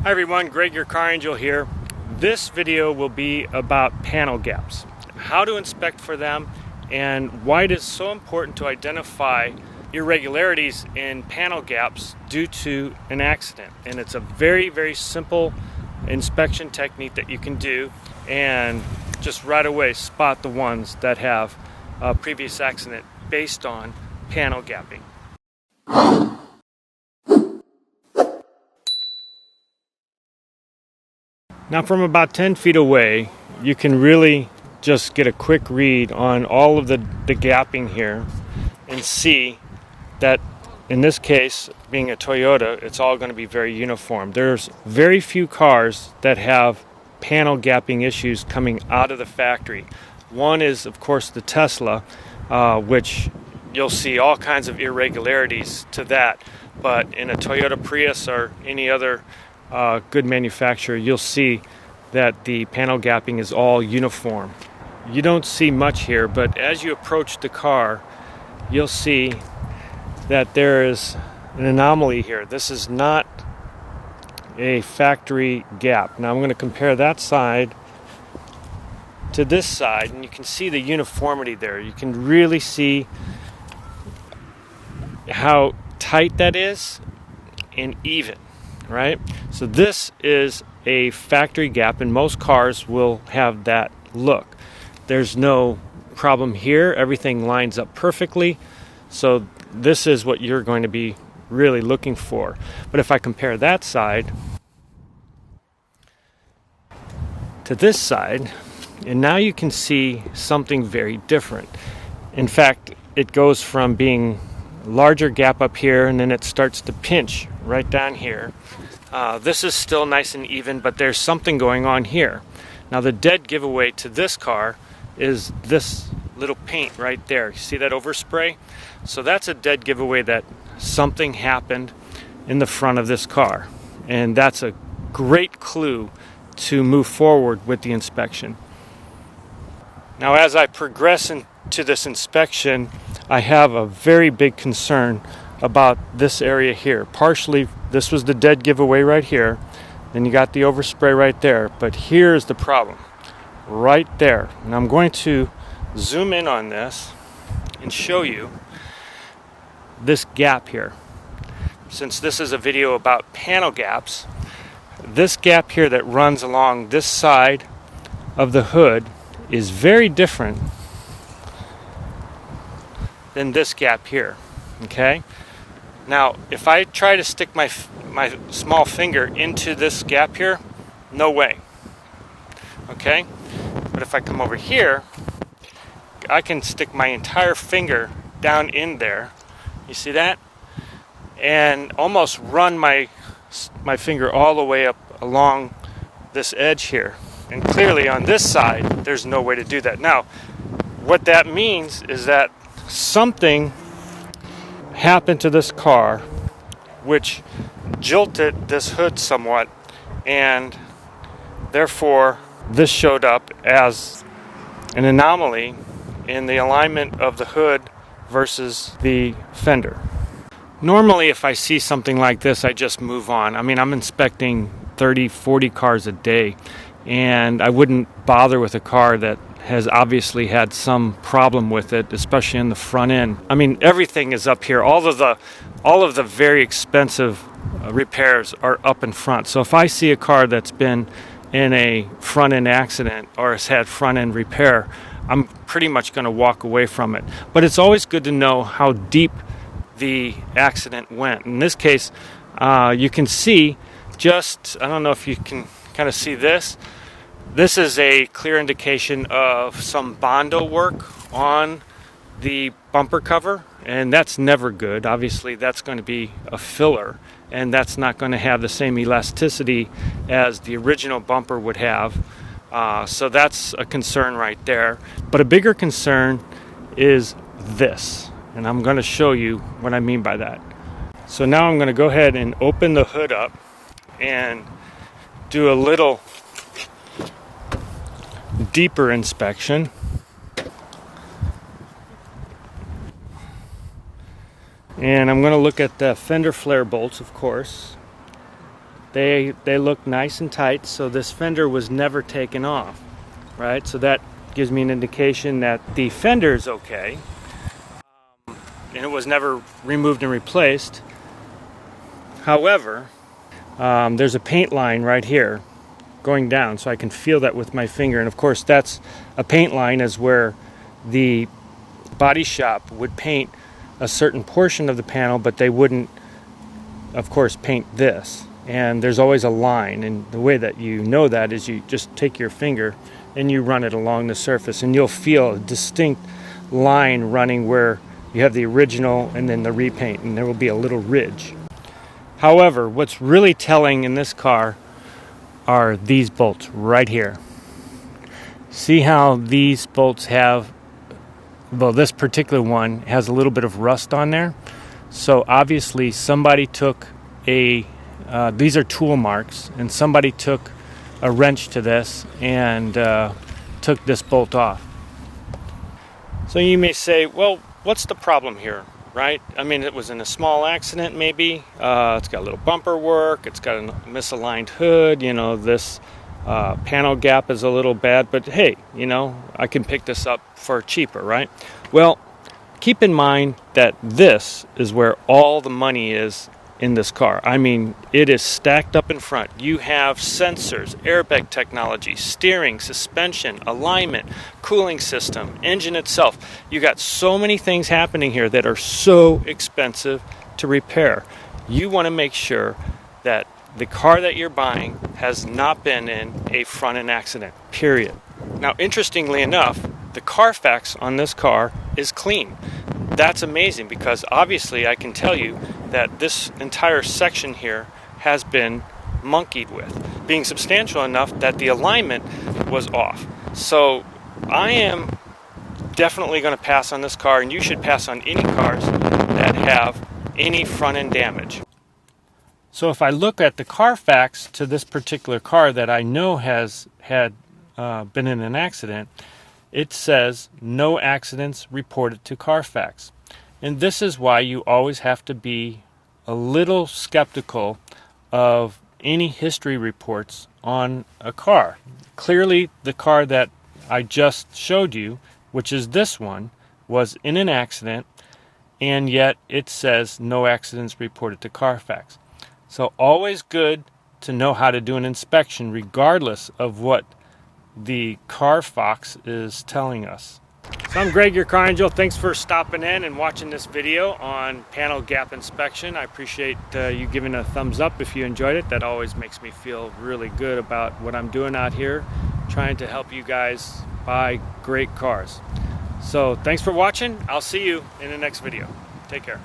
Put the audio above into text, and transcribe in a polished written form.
Hi everyone, Greg your Car Angel here. This video will be about panel gaps, how to inspect for them, and why it is so important to identify irregularities in panel gaps due to an accident. And it's a very simple inspection technique that you can do and just right away spot the ones that have a previous accident based on panel gapping. Now from about 10 feet away, you can really just get a quick read on all of the gapping here and see that in this case, being a Toyota, it's all going to be very uniform. There's very few cars that have panel gapping issues coming out of the factory. One is, of course, the Tesla, which you'll see all kinds of irregularities to that. But in a Toyota Prius or any other good manufacturer, you'll see that the panel gapping is all uniform. You don't see much here, but as you approach the car, you'll see that there is an anomaly here. This is not a factory gap. Now I'm going to compare that side to this side, and you can see the uniformity there. You can really see how tight that is and even, right? So this is a factory gap, and most cars will have that look. There's no problem here. Everything lines up perfectly. So this is what you're going to be really looking for. But if I compare that side to this side, and now you can see something very different. In fact, it goes from being a larger gap up here, and then it starts to pinch right down here. This is still nice and even, but there's something going on here. Now the dead giveaway to this car is this little paint right there. You see that overspray? So that's a dead giveaway that something happened in the front of this car. And that's a great clue to move forward with the inspection. Now as I progress into this inspection, I have a very big concern about this area here. Partially, this was the dead giveaway right here. Then you got the overspray right there. But here's the problem. Right there. And I'm going to zoom in on this and show you this gap here. Since this is a video about panel gaps, this gap here that runs along this side of the hood is very different than this gap here. Okay? Now, if I try to stick my small finger into this gap here, no way. Okay? But if I come over here, I can stick my entire finger down in there. You see that? And almost run my finger all the way up along this edge here. And clearly on this side, there's no way to do that. Now, what that means is that something happened to this car which jolted this hood somewhat, and therefore this showed up as an anomaly in the alignment of the hood versus the fender. Normally if I see something like this, I just move on. I mean, I'm inspecting 30, 40 cars a day, and I wouldn't bother with a car that has obviously had some problem with it, especially in the front end. I mean, everything is up here. All of the very expensive repairs are up in front. So if I see a car that's been in a front end accident or has had front end repair, I'm pretty much going to walk away from it. But it's always good to know how deep the accident went. In this case, you can see just, I don't know if you can kind of see this. This is a clear indication of some Bondo work on the bumper cover, and that's never good. Obviously, that's going to be a filler, and that's not going to have the same elasticity as the original bumper would have. So that's a concern right there. But a bigger concern is this, and I'm going to show you what I mean by that. So now I'm going to go ahead and open the hood up and do a little deeper inspection. And I'm going to look at the fender flare bolts, of course. they look nice and tight, so this fender was never taken off, right? So that gives me an indication that the fender is okay, and it was never removed and replaced. However, there's a paint line right here going down, so I can feel that with my finger. And of course, that's a paint line is where the body shop would paint a certain portion of the panel, but they wouldn't, of course, paint this. And there's always a line, and the way that you know that is you just take your finger and you run it along the surface, and you'll feel a distinct line running where you have the original and then the repaint, and there will be a little ridge. However, what's really telling in this car are these bolts right here. See how these bolts have, well, this particular one has a little bit of rust on there. So obviously somebody took these are tool marks, and somebody took a wrench to this and took this bolt off. So you may say, well, what's the problem here, right? I mean, it was in a small accident maybe. It's got a little bumper work, it's got a misaligned hood, you know, this panel gap is a little bad, but hey, you know, I can pick this up for cheaper, right? Well, keep in mind that this is where all the money is in this car. I mean, it is stacked up in front. You have sensors, airbag technology, steering, suspension, alignment, cooling system, engine itself. You got so many things happening here that are so expensive to repair. You want to make sure that the car that you're buying has not been in a front-end accident, period. Now, interestingly enough, the Carfax on this car is clean. That's amazing, because obviously I can tell you that this entire section here has been monkeyed with, being substantial enough that the alignment was off. So I am definitely going to pass on this car, and you should pass on any cars that have any front-end damage. So if I look at the Carfax to this particular car that I know has had been in an accident, it says no accidents reported to Carfax. And this is why you always have to be a little skeptical of any history reports on a car. Clearly, the car that I just showed you, which is this one, was in an accident, and yet it says no accidents reported to Carfax. So always good to know how to do an inspection regardless of what the Carfax is telling us. So I'm Greg, your Car Angel. Thanks for stopping in and watching this video on panel gap inspection. I appreciate you giving a thumbs up if you enjoyed it. That always makes me feel really good about what I'm doing out here, trying to help you guys buy great cars. So thanks for watching. I'll see you in the next video. Take care.